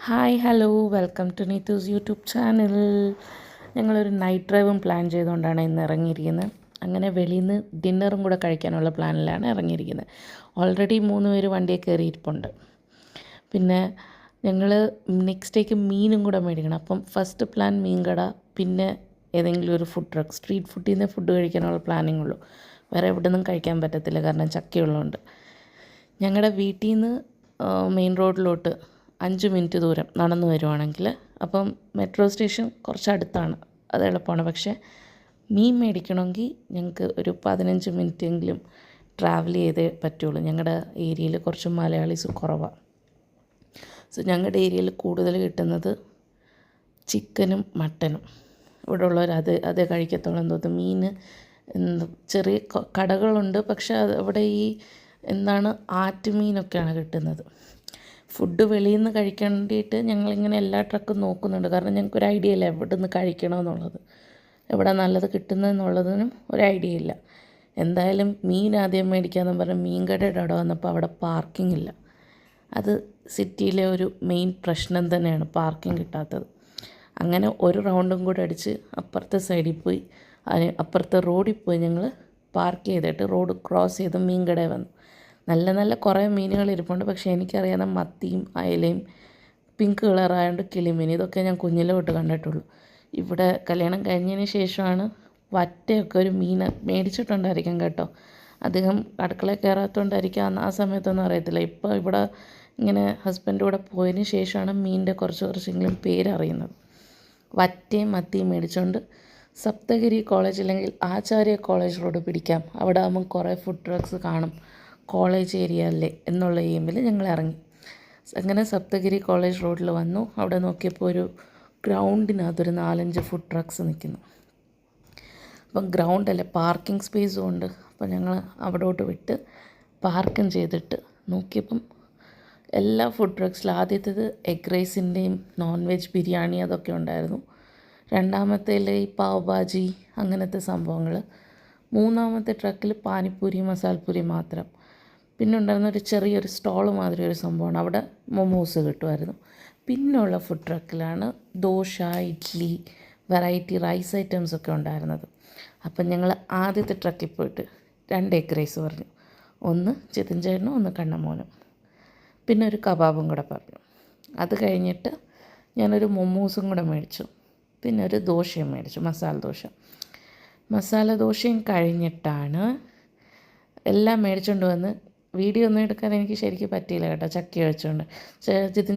Hi hello welcome to Neethu's YouTube channel. ഞങ്ങളൊരു night ഡ്രൈവും plan ചെയ്തുകൊണ്ടാണ് ഇന്ന് ഇറങ്ങിയിരിക്കുന്നത്. അങ്ങനെ വെളിയിൽ നിന്ന് ഡിന്നറും കൂടെ കഴിക്കാനുള്ള പ്ലാനിലാണ് ഇറങ്ങിയിരിക്കുന്നത്. ഓൾറെഡി 3 പേര് വണ്ടിയിൽ കയറിയിരിപ്പുണ്ട്. പിന്നെ ഞങ്ങൾ നെക്സ്റ്റ് ഡേക്ക് മീനും കൂടെ മേടിക്കണം. അപ്പം ഫസ്റ്റ് പ്ലാൻ മീൻ കട, പിന്നെ ഏതെങ്കിലും ഒരു ഫുഡ് ട്രക്ക്, സ്ട്രീറ്റ് ഫുഡിൽ നിന്ന് ഫുഡ് കഴിക്കാനുള്ള പ്ലാനിങ് ഉള്ളൂ. വേറെ എവിടെ നിന്നും കഴിക്കാൻ പറ്റത്തില്ല, കാരണം ചക്കയുള്ളതുകൊണ്ട്. ഞങ്ങളുടെ വീട്ടിൽ നിന്ന് മെയിൻ റോഡിലോട്ട് 5 മിനിറ്റ് ദൂരം നടന്നു വരുവാണെങ്കിൽ, അപ്പം മെട്രോ സ്റ്റേഷൻ കുറച്ച് അടുത്താണ്, അത് എളുപ്പമാണ്. പക്ഷേ മീൻ മേടിക്കണമെങ്കിൽ ഞങ്ങൾക്ക് ഒരു 15 മിനിറ്റെങ്കിലും ട്രാവൽ ചെയ്തേ പറ്റുള്ളൂ. ഞങ്ങളുടെ ഏരിയയിൽ കുറച്ച് മലയാളീസ് കുറവാണ്. സോ ഞങ്ങളുടെ ഏരിയയിൽ കൂടുതൽ കിട്ടുന്നത് ചിക്കനും മട്ടനും. ഇവിടെ ഉള്ളവർ അതേ കഴിക്കത്തുള്ളൂ എന്ന് തോന്നുന്നു. മീൻ ചെറിയ കടകളുണ്ട്, പക്ഷേ അവിടെ ആറ്റുമീനൊക്കെയാണ് കിട്ടുന്നത്. ഫുഡ് വെളിയിൽ നിന്ന് കഴിക്കാൻ വേണ്ടിയിട്ട് ഞങ്ങളിങ്ങനെ എല്ലാ ട്രക്കും നോക്കുന്നുണ്ട്. കാരണം ഞങ്ങൾക്കൊരു ഐഡിയ ഇല്ല എവിടെ നിന്ന് കഴിക്കണമെന്നുള്ളത്, എവിടെ നല്ലത് കിട്ടുന്നതെന്നുള്ളതിനും ഒരു ഐഡിയ ഇല്ല. എന്തായാലും മീൻ ആദ്യം മേടിക്കാമെന്ന് പറഞ്ഞ് മീൻ കടയുടെ അവിടെ വന്നപ്പോൾ അവിടെ പാർക്കിംഗ് ഇല്ല. അത് സിറ്റിയിലെ ഒരു മെയിൻ പ്രശ്നം തന്നെയാണ്, പാർക്കിംഗ് കിട്ടാത്തത്. അങ്ങനെ ഒരു റൗണ്ടും കൂടെ അടിച്ച് അപ്പുറത്തെ സൈഡിൽ പോയി, അപ്പുറത്തെ റോഡിൽ പോയി ഞങ്ങൾ പാർക്ക് ചെയ്തിട്ട് റോഡ് ക്രോസ് ചെയ്ത് മീൻ കടയിൽ വന്നു. നല്ല നല്ല കുറേ മീനുകൾ ഇരിപ്പുണ്ട്. പക്ഷേ എനിക്കറിയാവുന്ന മത്തിയും അയലയും പിങ്ക് കളറായതുകൊണ്ട് കിളിമീൻ, ഇതൊക്കെ ഞാൻ കുഞ്ഞിലെ തൊട്ട് കണ്ടിട്ടുള്ളൂ. ഇവിടെ കല്യാണം കഴിഞ്ഞതിന് ശേഷമാണ് വറ്റയൊക്കെ ഒരു മീൻ മേടിച്ചിട്ടുണ്ടായിരിക്കാം കേട്ടോ. അധികം അടുക്കളയിൽ കയറാത്തതുകൊണ്ടായിരിക്കാം ആ സമയത്തൊന്നും അറിയത്തില്ല. ഇപ്പോൾ ഇവിടെ ഇങ്ങനെ ഹസ്ബൻഡ് കൂടെ പോയതിന് ശേഷമാണ് മീനിൻ്റെ കുറച്ചെങ്കിലും പേരറിയുന്നത്. വറ്റയും മത്തിയും മേടിച്ചുകൊണ്ട് സപ്തഗിരി കോളേജ് അല്ലെങ്കിൽ ആചാര്യ കോളേജ് റോഡ് പിടിക്കാം, അവിടെ ആകുമ്പം കുറേ ഫുഡ് ട്രക്സ് കാണും, കോളേജ് ഏരിയ അല്ലേ എന്നുള്ള എയിമിൽ ഞങ്ങൾ ഇറങ്ങി. അങ്ങനെ സപ്തഗിരി കോളേജ് റോഡിൽ വന്നു. അവിടെ നോക്കിയപ്പോൾ ഒരു ഗ്രൗണ്ടിനകത്തൊരു 4-5 ഫുഡ് ട്രക്സ് നിൽക്കുന്നു. അപ്പം ഗ്രൗണ്ടല്ലേ, പാർക്കിംഗ് സ്പേസും ഉണ്ട്. അപ്പം ഞങ്ങൾ അവിടോട്ട് വിട്ട് പാർക്കും ചെയ്തിട്ട് നോക്കിയപ്പം എല്ലാ ഫുഡ് ട്രക്സിലും ആദ്യത്തേത് എഗ് റൈസിൻ്റെയും നോൺ വെജ് ബിരിയാണി അതൊക്കെ ഉണ്ടായിരുന്നു. രണ്ടാമത്തേൽ ഈ പാവ് ഭാജി അങ്ങനത്തെ സംഭവങ്ങൾ. മൂന്നാമത്തെ ട്രക്കിൽ പാനിപ്പൂരി മസാലപ്പൂരി മാത്രം. പിന്നെ ഉണ്ടായിരുന്ന ചെറിയൊരു സ്റ്റോൾ മാതിരി ഒരു സംഭവമാണ്, അവിടെ മൊമോസ് കിട്ടുമായിരുന്നു. പിന്നെയുള്ള ഫുഡ് ട്രക്കിലാണ് ദോശ, ഇഡ്ഡലി, വെറൈറ്റി റൈസ് ഐറ്റംസൊക്കെ ഉണ്ടായിരുന്നത്. അപ്പം ഞങ്ങൾ ആദ്യത്തെ ട്രക്കിൽ പോയിട്ട് 2 എഗ് റൈസ് പറഞ്ഞു, ഒന്ന് ജിതിൻ ചേട്ടനും ഒന്ന് കണ്ണമോനും, പിന്നെ ഒരു കബാബും കൂടെ പറഞ്ഞു. അത് കഴിഞ്ഞിട്ട് ഞാനൊരു മൊമോസും കൂടെ മേടിച്ചു, പിന്നെ ഒരു ദോശയും മേടിച്ചു, മസാല ദോശയും കഴിഞ്ഞിട്ടാണ് എല്ലാം മേടിച്ചുകൊണ്ട് വന്ന് വീഡിയോ ഒന്നും എടുക്കാൻ എനിക്ക് ശരിക്കും പറ്റിയില്ല കേട്ടോ, ചക്കി വെച്ചുകൊണ്ട്. ജിതിൻ